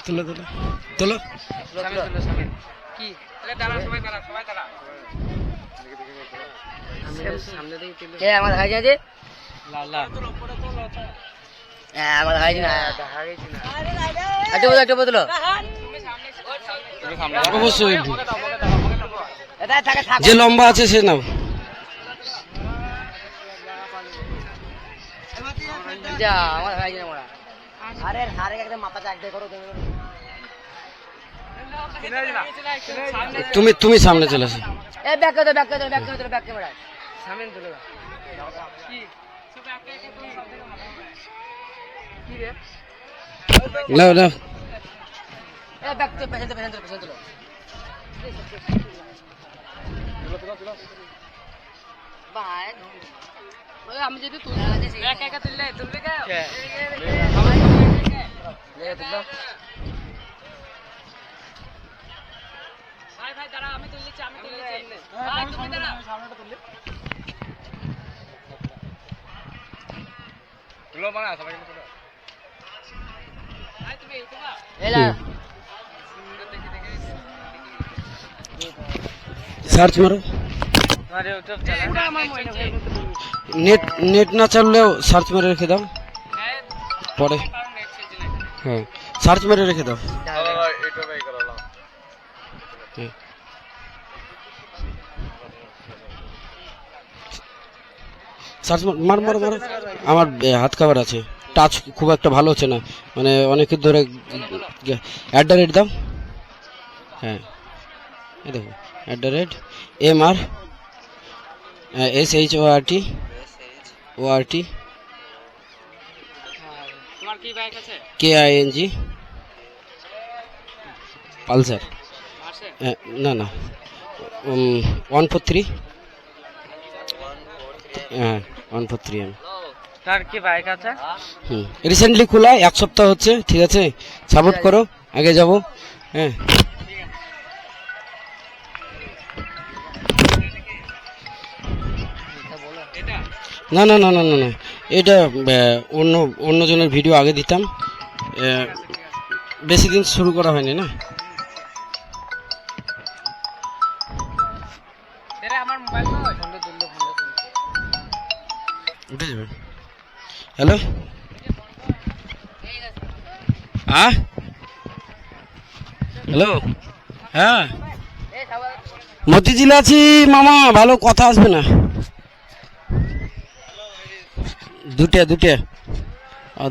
তুলো তুলো তুলো কি দাঁড়া সবাই দাঁড়া সামনে দিকে তুলো কে আমার হাই যাচ্ছে লালা আমার হাই না আচ্ছা বদলো অবশ্যই যে লম্বা আছে সে নাও যা আমার হাই না মোরা আরে সারে একদম মাথা চাক দে করো তুমি সামনে চলে আসো এ ব্যাক করে ব্যাক ক্যামেরা সামনে তুলো কি সব একা একা তো সব থেকে ভালো কি রে নাও নাও এ ব্যাক তো পেছন তুলো ভাই ওই আমি যদি তুলতে একা একা তুললে কে লে তুলো ভাই দাঁড়া আমি তুলছি ভাই তুমি দাঁড়া সামনেটা তুললে তুলো মানে সবাই তুলো ভাই তুমি এই তুলো এলা সার্চ মারো আরে ইউটিউব চালা আমার মনে হয় নেট না চাললেও সার্চ মেরে রেখে দাও পরে হ্যাঁ সার্চ মেরে রেখে দাও সার্চ মার আমার হাত খাবার আছে টাচ খুব একটা ভালো হচ্ছে না মানে অনেকে ধরে @ দাও হ্যাঁ এই দেখো @ MR SHORT তোমার কি বাইক আছে KING পালসার না 143 হ্যাঁ 143 তার কি বাইক আছে রিসেন্টলি খোলা 1 সপ্তাহ হচ্ছে ঠিক আছে সাপোর্ট করো আগে যাব হ্যাঁ না এটা অন্য জনের ভিডিও আগে দিতাম বেশি দিন শুরু করা হয়নি না আমার মোবাইল উঠে যাবে হ্যালো হ্যালো হ্যাঁ মতিঝিল আছি মামা ভালো কথা আসবে না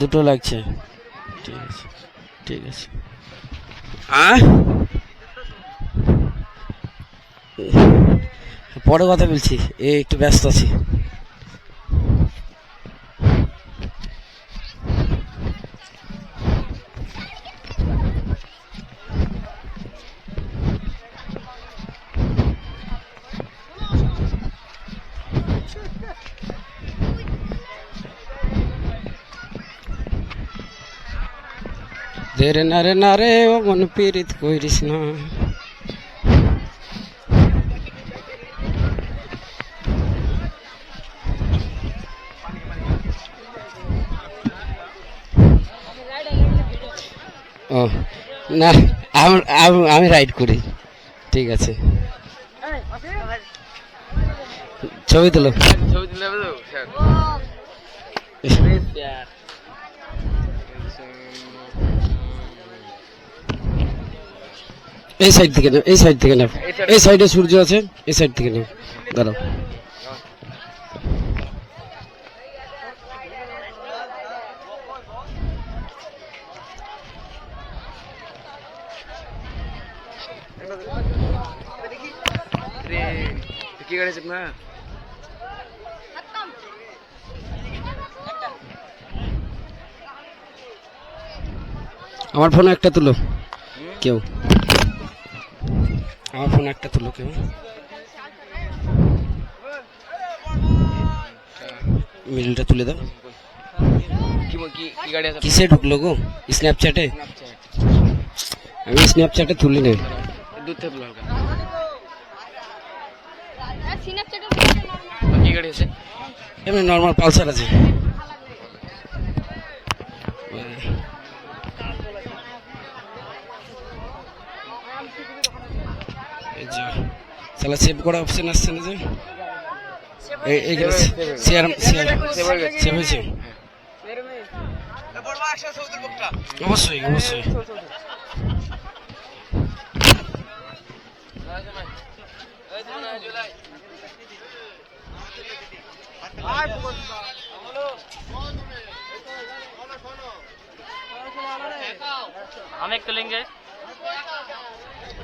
দুটো লাগছে ঠিক আছে পরে কথা বলছি একটু ব্যস্ত আছি না রে ও মন পীড়িত কইরিস না ও না আমি রাইড করি ঠিক আছে ছবি তুলো এই সাইড থেকে নাও এই সাইডে সূর্য আছে এই সাইড থেকে নাও দাঁড়াও কি করেছ না আমার ফোন একটা তুলো কেউ আমার ফোন একটা তুলো কেউ মিডিলটা তুলে দাও কিসে ঢুকলো গো স্ন্যাপচ্যাটে আমি স্ন্যাপচ্যাটে তুলি না দূর থেকে কি গাড়ি আছে এমনি নর্মাল পালসার আছে এই যে তাহলে সেভ করা অপশন আসছে না যে এইগুলো শেয়ার সেভ হয়েছে অবশ্যই অবশ্যই हम एक तुलेंगे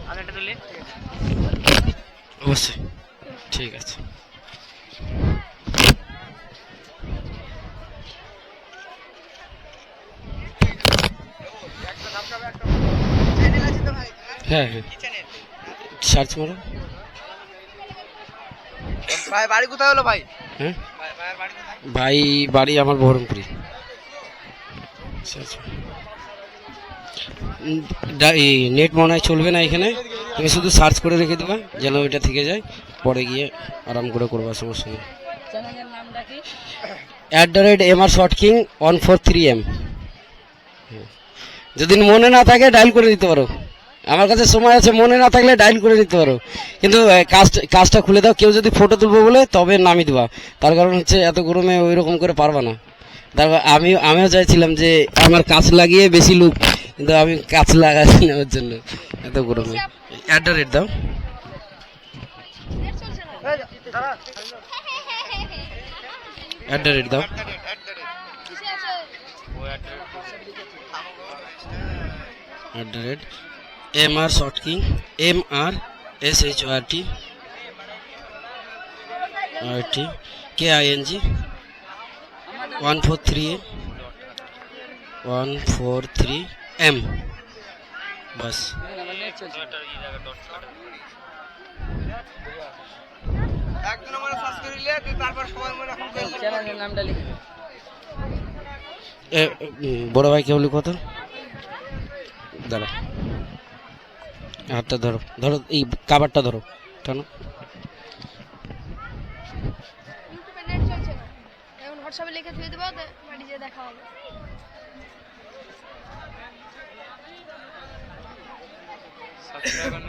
हम एक तुले অবশ্যই ঠিক আছে হ্যাঁ হ্যাঁ সার্চ মারো भाई बाड़ी কোথায় হলো ভাই হ্যাঁ ভাই বাড়ি আমার বহরমপুরি আচ্ছা আচ্ছা নেট মনে হয় চলবে না এখানে তুমি শুধু সার্চ করে রেখে দেবা যেন ওইটা থেকে যায় পরে গিয়ে আরাম করে করবা সমস্যা নেই চ্যানেলের নামটা কি @MR Short King 143M যদি মনে না থাকে ডায়াল করে দিতে পারো আমার কাছে সময় আছে মনে না থাকলে ডায়াল করে নিতে পারো কিন্তু কাজটা খুলে দাও কেউ যদি ফটো তুলবো বলে তবে নামিয়ে দেবা তার কারণ হচ্ছে এত গরমে ওই রকম করে পারবা না তারপর আমিও চাইছিলাম যে আমার কাজ লাগিয়ে বেশি লুক কিন্তু আমি কাজ লাগাচ্ছি না ওর জন্য এত গরমে @দাও দাও @MR Short King MRSHORT KING 143M बस চ্যানেলের নামটা লিখে বড় ভাই কেউ লিখো তো দাঁড়া হাতটা ধরো ধরো এই কাবারটা ধরো টানো ইউটিউবে নেট চলছে না এখন হোয়াটসঅ্যাপে লিখে ধুয়ে দেবো বাড়ি যেয়ে দেখা হবে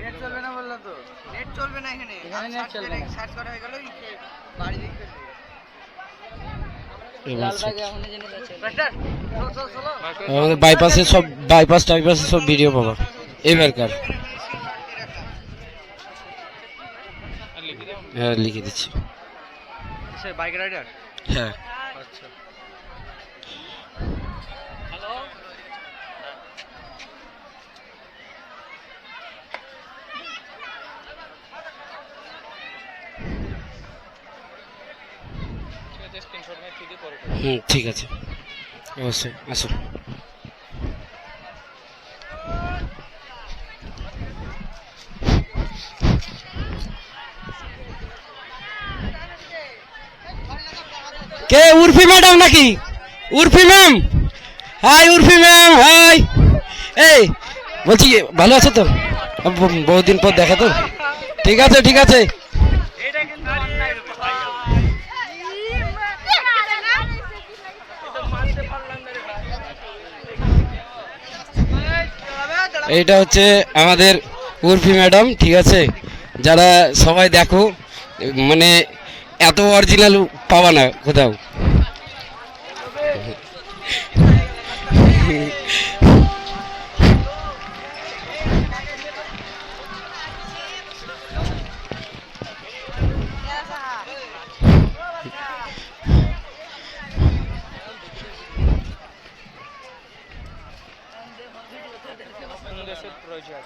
নেট চলবে না বললো তো নেট চলবে না এখানে নেট চলবে না সার্চ করা হয়ে গেল বাড়ি দিয়ে আমাদের বাইপাসে সব টাইপাসে সব ভিডিও পাবা এবারকার হ্যাঁ লিখে দিচ্ছি বাইক রাইডার হ্যাঁ আচ্ছা ঠিক আছে অবশ্যই আসো কে উর্ফি ম্যাডাম নাকি Urfi ma'am hi Urfi ma'am hi এই বলছি ভালো আছো তো বহুদিন পর দেখা তো ঠিক আছে ঠিক আছে এইটা হচ্ছে আমাদের উর্ফি ম্যাডাম ঠিক আছে যারা সবাই দেখো মানে এত অরিজিনাল পাবা না কোথাও প্রয়োজন